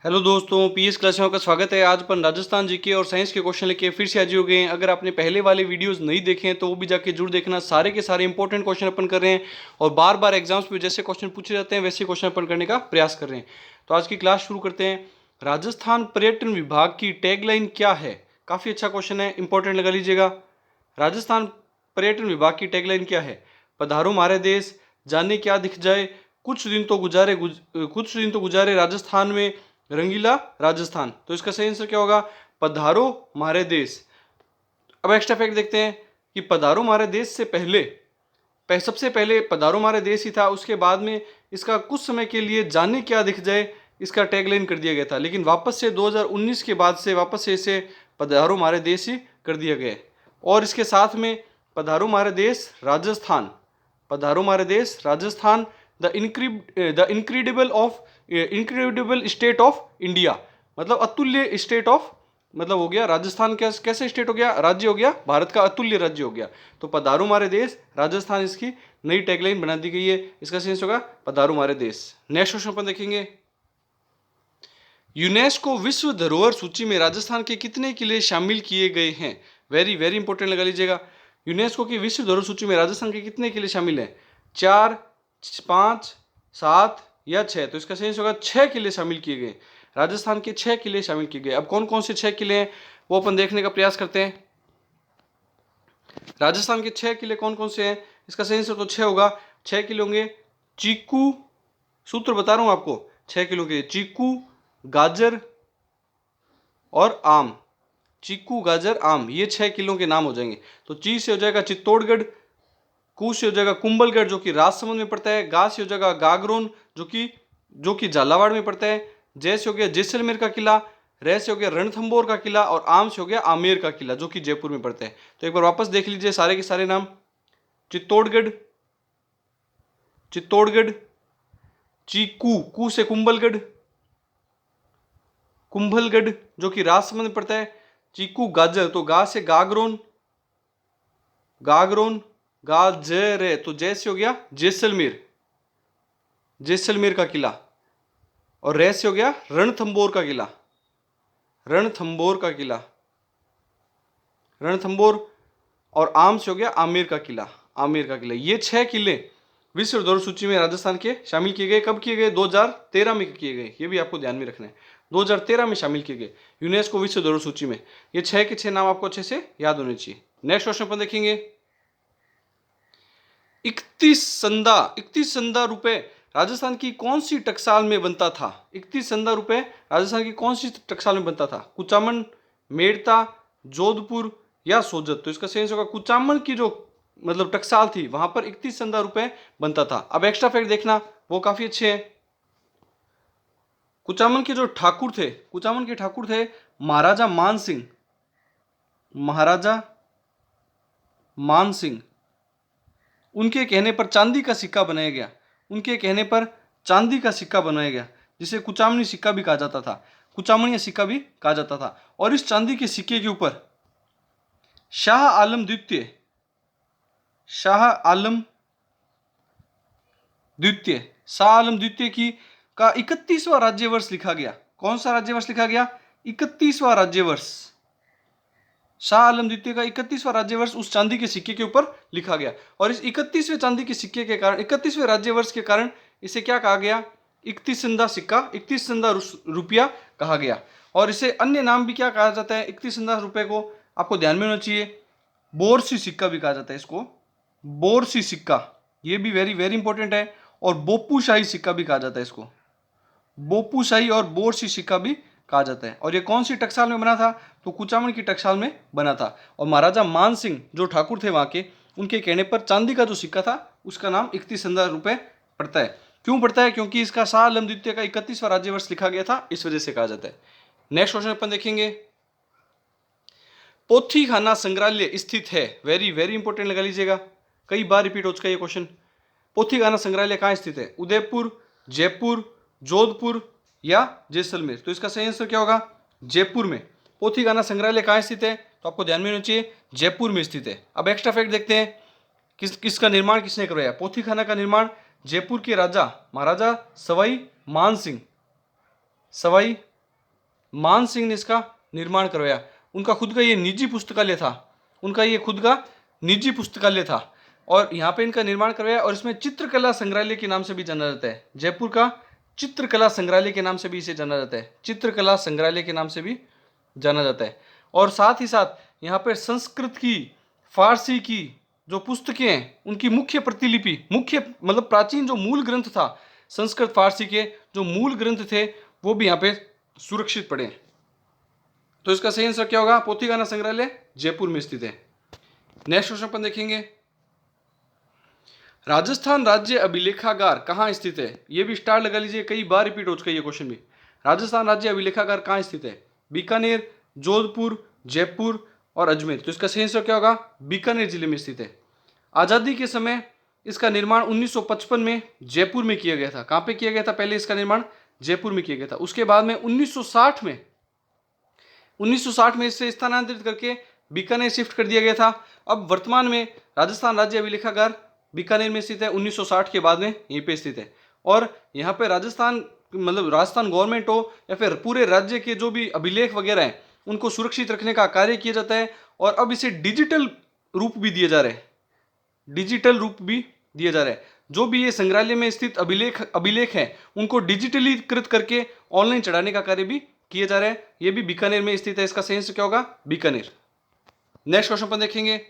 Hello दोस्तों, PS class में आपका स्वागत है। आज अपन राजस्थान जीके और साइंस के क्वेश्चन लेके फिर से हाजिर हो गए हैं। अगर आपने पहले वाले वीडियोस नहीं देखे हैं तो वो भी जाके जरूर देखना। सारे के सारे इंपॉर्टेंट क्वेश्चन अपन कर रहे हैं और बार बार एग्जाम्स में जैसे क्वेश्चन पूछे जाते हैं वैसे क्वेश्चन अपन करने का प्रयास कर रहे हैं। तो आज की क्लास शुरू करते हैं। राजस्थान पर्यटन विभाग की टैगलाइन क्या है? काफ़ी अच्छा क्वेश्चन है, इंपॉर्टेंट लगा लीजिएगा। राजस्थान पर्यटन विभाग की टैगलाइन क्या है? पधारो हमारे देश, जाने क्या दिख जाए, कुछ दिन तो गुजारे राजस्थान में, रंगीला राजस्थान। तो इसका सही आंसर क्या होगा? पधारो हमारे देश। अब एक्स्ट्रा फैक्ट देखते हैं कि पधारो हमारे देश से सबसे पहले पधारो हमारे देश ही था। उसके बाद में इसका कुछ समय के लिए जाने क्या दिख जाए इसका टैगलाइन कर दिया गया था, लेकिन वापस से 2019 के बाद से वापस से इसे पधारो हमारे देश ही कर दिया गया है। और इसके साथ में पधारो हमारे देश राजस्थान, पधारो हमारे देश Rajasthan, the incredible state of India, मतलब अतुल्य स्टेट ऑफ, मतलब हो गया राजस्थान। कैसे स्टेट हो गया? राज्य हो गया, भारत का अतुल्य राज्य हो गया। तो पधारो हमारे देश राजस्थान इसकी नई टैगलाइन बना दी गई है। इसका सेंस होगा पधारो हमारे देश। नेक्स्ट क्वेश्चन अपन देखेंगे। यूनेस्को विश्व धरोहर सूची में राजस्थान के कितने किले शामिल किए गए हैं? वेरी वेरी इंपॉर्टेंट लगा लीजिएगा। यूनेस्को की विश्व धरोहर सूची में राजस्थान के कितने किले शामिल हैं? 4, 5, 7 या 6? तो इसका सही होगा 6 किले शामिल किए गए। राजस्थान के 6 किले शामिल किए गए। अब कौन कौन से 6 किले हैं वो अपन देखने का प्रयास करते हैं। राजस्थान के 6 किले कौन कौन से हैं? इसका सही आंसर तो 6 होगा। 6 किले होंगे चीकू, सूत्र बता रहा हूं आपको, 6 किलो के चीकू, गाजर और आम। चीकू, गाजर, आम, ये 6 किलों के नाम हो जाएंगे। तो ची से हो जाएगा चित्तौड़गढ़, कू से हो जाएगा कुंभलगढ़ जो कि राजसमंद में पड़ता है, गा से हो जाएगा गागरोन जो कि झालावाड़ में पड़ता है, जय से हो गया जैसलमेर का किला, रे से हो गया रणथंबोर का किला और आम से हो गया आमेर का किला जो कि जयपुर में पड़ता है। तो एक बार वापस देख लीजिए सारे के सारे नाम। चित्तौड़गढ़, चित्तौड़गढ़, चीकू, कू से कुंभलगढ़, कुंभलगढ़ जो कि राजसमंद में पड़ता है, चीकू, गाजर तो गा से गागरोन, गागरोन, गाजर है तो जय से हो गया जैसलमेर, जैसलमेर का किला, और रे से हो गया रणथंबोर का किला, रणथंबोर का किला, रणथंबोर, और आम से हो गया आमेर का किला, आमेर का किला। ये 6 किले विश्व धरोहर सूची में राजस्थान के शामिल किए गए। कब किए गए? 2013 में किए गए। ये भी आपको ध्यान में रखना है, 2013 में शामिल किए गए यूनेस्को विश्व धरोहर सूची में। ये 6 के 6 नाम आपको अच्छे से याद होने चाहिए। नेक्स्ट क्वेश्चन अपन देखेंगे। 31 संदा रुपए राजस्थान की कौन सी टकसाल में बनता था? 31 संदा रुपए राजस्थान की कौन सी टकसाल में बनता था? कुचामन, मेड़ता, जोधपुर या सोजत? तो इसका सही होगा कुचामन की जो मतलब टकसाल थी वहां पर 31 संदा रुपए बनता था। अब एक्स्ट्रा फैक्ट देखना, वो काफी अच्छे हैं। कुचामन के जो ठाकुर थे, कुचामन के ठाकुर थे महाराजा मान सिंह, महाराजा मान सिंह। उनके कहने पर चांदी का सिक्का बनाया गया, उनके कहने पर चांदी का सिक्का बनाया गया जिसे कुचामनी सिक्का भी कहा जाता था, कुचामनिया सिक्का भी कहा जाता था। और इस चांदी के सिक्के के ऊपर शाह आलम द्वितीय, शाह आलम द्वितीय, शाह आलम द्वितीय की का 31वां राज्य वर्ष लिखा गया। कौन सा राज्य वर्ष लिखा गया? 31वां राज्य वर्ष। शाह आलम द्वितीय का 31वां राज्य वर्ष उस चांदी के सिक्के के ऊपर लिखा गया। और इस 31वें चांदी के सिक्के के कारण, 31वें राज्य वर्ष के कारण इसे क्या कहा गया? 31 संदा सिक्का, 31 संदा रुपया कहा गया। और इसे अन्य नाम भी क्या कहा जाता है? 31 संदा रुपये को आपको ध्यान में होना चाहिए, बोरसी सिक्का भी कहा जाता है इसको, बोरसी सिक्का, ये भी वेरी वेरी इंपॉर्टेंट है। और बोपूशाही सिक्का भी कहा जाता है इसको, बोपूशाही और बोरसी सिक्का भी कहा जाता है। और ये कौन सी टकसाल में बना था? तो कुचामन की टकसाल में बना था। और महाराजा मान सिंह जो ठाकुर थे वहां के, उनके कहने पर चांदी का जो सिक्का था उसका नाम 31 संदा रुपये पड़ता है। क्यों पड़ता है? क्योंकि इसका शाह आलम द्वितीय का 31वां राज्य वर्ष लिखा गया था, इस वजह से कहा जाता है। नेक्स्ट क्वेश्चन अपन देखेंगे। पोथी खाना संग्रहालय स्थित है, वेरी वेरी इंपॉर्टेंट लगा लीजिएगा, कई बार रिपीट हो चुका है ये क्वेश्चन। पोथी खाना संग्रहालय कहाँ स्थित है? उदयपुर, जयपुर, जोधपुर या जैसलमेर? तो इसका सही आंसर क्या होगा? जयपुर में। पोथी खाना संग्रहालय कहाँ स्थित है? तो आपको ध्यान में होना चाहिए जयपुर में स्थित है। अब एक्स्ट्रा फैक्ट देखते हैं, किसका निर्माण किसने करवाया? पोथी खाना का निर्माण जयपुर के राजा महाराजा सवाई मान सिंह, सवाई मान सिंह ने इसका निर्माण करवाया। उनका खुद का ये निजी पुस्तकालय था, उनका ये खुद का निजी पुस्तकालय था और यहाँ पे इनका निर्माण करवाया। और इसमें चित्रकला संग्रहालय के नाम से भी जाना जाता है, जयपुर का चित्रकला संग्रहालय के नाम से भी इसे जाना जाता है, चित्रकला संग्रहालय के नाम से भी जाना जाता है। और साथ ही साथ यहाँ पर संस्कृत की, फारसी की जो पुस्तकें हैं उनकी मुख्य प्रतिलिपि, मुख्य मतलब प्राचीन जो मूल ग्रंथ था संस्कृत फारसी के जो मूल ग्रंथ थे वो भी यहाँ पे सुरक्षित पड़े हैं। तो इसका सही आंसर क्या होगा? पोथीखाना संग्रहालय जयपुर में स्थित है। नेक्स्ट क्वेश्चन अपन देखेंगे, राजस्थान राज्य अभिलेखागार कहाँ स्थित है? ये भी स्टार लगा लीजिए, कई बार रिपीट हो चुका है ये क्वेश्चन भी। राजस्थान राज्य अभिलेखागार कहाँ स्थित है? बीकानेर, जोधपुर, जयपुर और अजमेर। तो इसका सही आंसर क्या होगा? बीकानेर जिले में स्थित है। आजादी के समय इसका निर्माण 1955 में जयपुर में किया गया था। कहां पे किया गया था? पहले इसका निर्माण जयपुर में किया गया था। उसके बाद में 1960 में इसे स्थानांतरित करके बीकानेर शिफ्ट कर दिया गया था। अब वर्तमान में राजस्थान राज्य अभिलेखागार बीकानेर में स्थित है, 1960 के बाद में यहीं पे स्थित है। और यहाँ पे राजस्थान मतलब राजस्थान गवर्नमेंट हो या फिर पूरे राज्य के जो भी अभिलेख वगैरह हैं उनको सुरक्षित रखने का कार्य किया जाता है। और अब इसे डिजिटल रूप भी दिए जा रहे हैं, डिजिटल रूप भी दिया जा रहा है। जो भी ये संग्रहालय में स्थित अभिलेख हैं उनको डिजिटलीकृत करके ऑनलाइन चढ़ाने का कार्य भी किया जा रहा है। ये भी बीकानेर में स्थित है। इसका सही आंसर क्या होगा? बीकानेर। नेक्स्ट क्वेश्चन पर देखेंगे,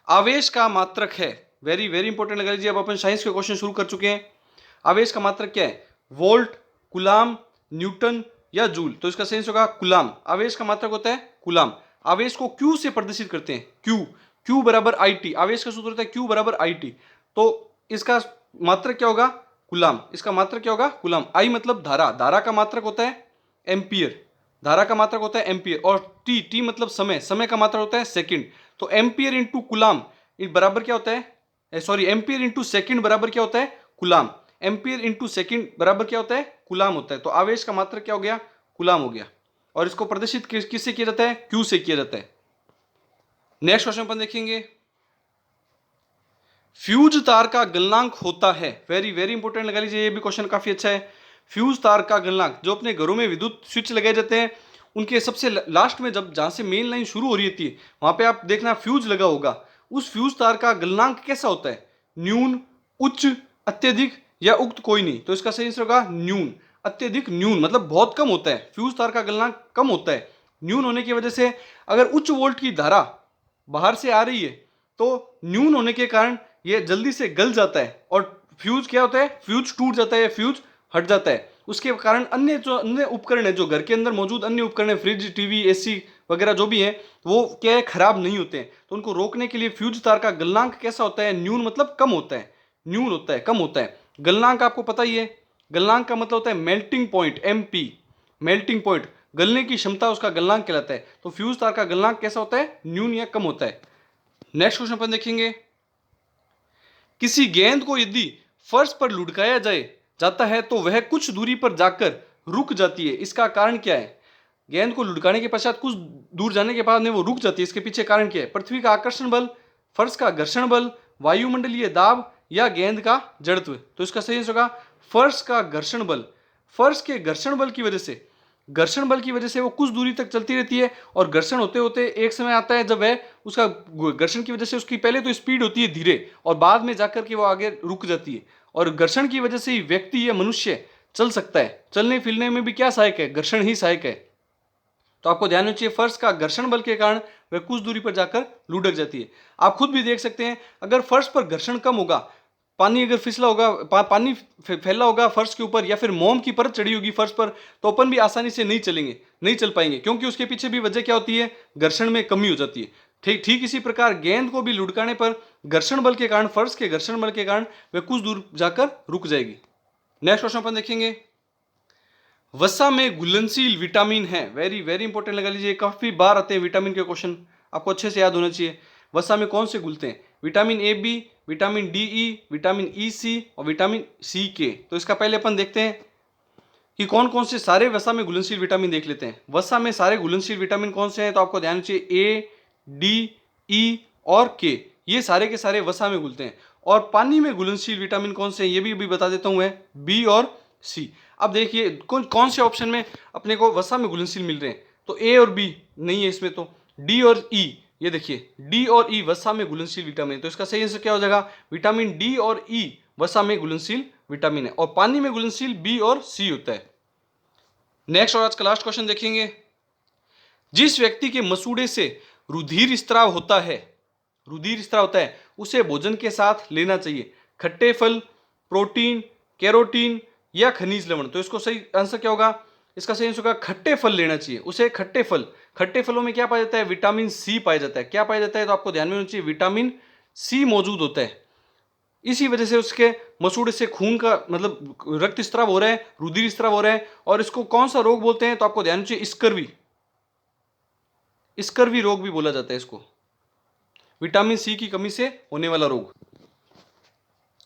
आवेश का मात्रक है, वेरी वेरी इंपॉर्टेंट लगा लीजिए। अब अपन साइंस के क्वेश्चन शुरू कर चुके हैं। आवेश का मात्रक क्या है? वोल्ट, कूलाम, न्यूटन या जूल। तो इसका सही आंसर होगा कूलाम। आवेश का मात्रक होता है कूलाम। आवेश को क्यू से प्रदर्शित करते हैं, क्यू बराबर आई टी। आवेश का सूत्र होता है क्यू बराबर आई टी। तो इसका मात्रक क्या होगा? कूलाम। इसका मात्रक क्या होगा? कूलाम। आई मतलब धारा, धारा का मात्रक होता है एम्पियर, धारा का मात्रक होता है एम्पियर। और टी मतलब समय, समय का मात्रक होता है सेकंड। तो एम्पियर इंटू कूलाम बराबर क्या होता है? सॉरी, एम्पियर इंटू सेकंड बराबर क्या होता है? कूलाम। एम्पियर इंटू सेकंड बराबर क्या होता है? कूलाम होता है। तो आवेश का मात्रक क्या हो गया? कूलाम हो गया। और इसको प्रदर्शित किससे किया जाता है? क्यू से किया जाता है। नेक्स्ट क्वेश्चन पर देखेंगे, फ्यूज तार का गलनांक होता है, वेरी वेरी इंपॉर्टेंट लगा लीजिए, ये भी क्वेश्चन काफी अच्छा है। फ्यूज तार का गलनांक, जो अपने घरों में विद्युत स्विच लगाए जाते हैं उनके सबसे लास्ट में जहां से मेन लाइन शुरू हो रही थी वहां पे आप देखना फ्यूज लगा होगा। उस फ्यूज तार का गलनांक कैसा होता है? न्यून, उच्च, अत्यधिक या उक्त कोई नहीं। तो इसका सही आंसर होगा न्यून। अत्यधिक न्यून मतलब बहुत कम होता है, फ्यूज तार का गलनांक कम होता है। न्यून होने की वजह से अगर उच्च वोल्ट की धारा बाहर से आ रही है तो न्यून होने के कारण ये जल्दी से गल जाता है और फ्यूज क्या होता है? फ्यूज टूट जाता है, फ्यूज हट जाता है। उसके कारण अन्य उपकरण है जो घर के अंदर मौजूद अन्य उपकरण है, फ्रिज, टीवी, एसी वगैरह जो भी है, वो क्या है? खराब नहीं होते हैं। तो उनको रोकने के लिए फ्यूज तार का गलनांक कैसा होता है? न्यून मतलब कम होता है, न्यून होता है, कम होता है। गलनांक आपको पता ही है, गलनांक का मतलब होता है melting point, MP, melting point, गलने की क्षमता उसका गलनांक कहलाता है। तो फ्यूज तार का गलनांक कैसा होता है? न्यून या कम होता है। नेक्स्ट क्वेश्चन पर देखेंगे, किसी गेंद को यदि फर्श पर लुढ़काया जाता है तो वह कुछ दूरी पर जाकर रुक जाती है, इसका कारण क्या है? गेंद को लुढ़काने के पश्चात कुछ दूर जाने के बाद में वो रुक जाती है, इसके पीछे कारण क्या है? पृथ्वी का आकर्षण बल, फर्श का घर्षण बल, वायुमंडलीय दाब या गेंद का जड़त्व। तो इसका सही आंसर होगा फर्श का घर्षण बल। फर्श के घर्षण बल की वजह से, घर्षण बल की वजह से वो कुछ दूरी तक चलती रहती है और घर्षण होते होते एक समय आता है जब वह उसका घर्षण की वजह से उसकी पहले तो स्पीड होती है धीरे और बाद में जाकर के वो आगे रुक जाती है। और घर्षण की वजह से ही व्यक्ति या मनुष्य चल सकता है। चलने फिरने में भी क्या सहायक है? घर्षण ही सहायक है। तो आपको ध्यान रखना चाहिए, फर्श का घर्षण बल के कारण वह कुछ दूरी पर जाकर लुढ़क जाती है। आप खुद भी देख सकते हैं, अगर फर्श पर घर्षण कम होगा, पानी अगर फिसला होगा, पानी फैला होगा फर्श के ऊपर या फिर मोम की परत चढ़ी होगी फर्श पर, तो अपन भी आसानी से नहीं चलेंगे, नहीं चल पाएंगे, क्योंकि उसके पीछे भी वजह क्या होती है? घर्षण में कमी हो जाती है। ठीक इसी प्रकार गेंद को भी लुढ़काने पर घर्षण बल के कारण, फर्श के घर्षण बल के कारण वह कुछ दूर जाकर रुक जाएगी। नेक्स्ट क्वेश्चन अपन देखेंगे, वसा में घुलनशील विटामिन है, वेरी वेरी इंपॉर्टेंट लगा लीजिए, काफी बार आते हैं विटामिन के क्वेश्चन, आपको अच्छे से याद होना चाहिए। वसा में कौन से घुलते हैं? Vitamin A B, vitamin D E, vitamin E C और विटामिन सी के। तो इसका पहले अपन देखते हैं कि कौन कौन से सारे वसा में घुलनशील विटामिन देख लेते हैं। वसा में सारे घुलनशील विटामिन कौन से हैं? तो आपको ध्यान चाहिए ए, डी, ई और के, ये सारे के सारे वसा में घुलते हैं। और पानी में घुलनशील विटामिन कौन से हैं ये भी बता देता हूं मैं, बी और सी। अब देखिए कौन कौन से ऑप्शन में अपने को वसा में घुलनशील मिल रहे हैं, तो ए और बी नहीं है इसमें, तो डी और ई, ये देखिए डी और ई वसा में घुलनशील विटामिन है, तो इसका सही आंसर क्या हो जाएगा, विटामिन डी और ई वसा में घुलनशील विटामिन है, और पानी में घुलनशील बी और सी होता है। नेक्स्ट और आज का लास्ट क्वेश्चन देखेंगे, जिस व्यक्ति के मसूड़े से रुधिर स्त्राव होता है, रुधिर स्त्राव होता है, उसे भोजन के साथ लेना चाहिए खट्टे फल, प्रोटीन, कैरोटीन या खनिज लवण, तो इसको सही आंसर क्या होगा, इसका सही आंसर होगा खट्टे फल लेना चाहिए उसे, खट्टे फल। खट्टे फलों में क्या पाया जाता है, विटामिन सी पाया जाता है, क्या पाया जाता है, तो आपको ध्यान में होना चाहिए विटामिन सी मौजूद होता है, इसी वजह से उसके मसूड़े से खून का मतलब रक्त स्त्राव हो रहा है, रुधिर स्त्राव हो रहा है, और इसको कौन सा रोग बोलते हैं, तो आपको ध्यान में चाहिए स्कर्वी, स्कर्वी रोग भी बोला जाता है इसको, विटामिन सी की कमी से होने वाला रोग।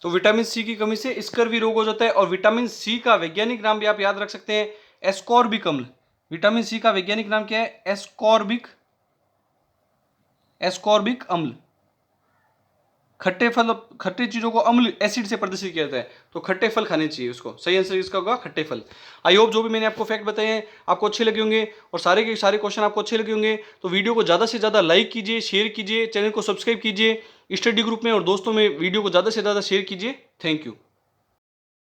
तो विटामिन सी की कमी से स्कर्वी रोग हो जाता है, और विटामिन सी का वैज्ञानिक नाम भी आप याद रख सकते हैं, एस्कॉर्बिक अम्ल। विटामिन सी का वैज्ञानिक नाम क्या है, एस्कॉर्बिक, एस्कॉर्बिक अम्ल। खट्टे फल, खट्टे चीजों को अम्ल एसिड से प्रदर्शित किया जाता है, तो खट्टे फल खाने चाहिए उसको, सही आंसर इसका होगा खट्टे फल। आई होप जो भी मैंने आपको फैक्ट बताए हैं आपको अच्छे लगे होंगे, और सारे के सारे क्वेश्चन आपको अच्छे लगे होंगे, तो वीडियो को ज़्यादा से ज़्यादा लाइक कीजिए, शेयर कीजिए, चैनल को सब्सक्राइब कीजिए, स्टडी ग्रुप में और दोस्तों में वीडियो को ज़्यादा से ज़्यादा शेयर कीजिए। Thank you.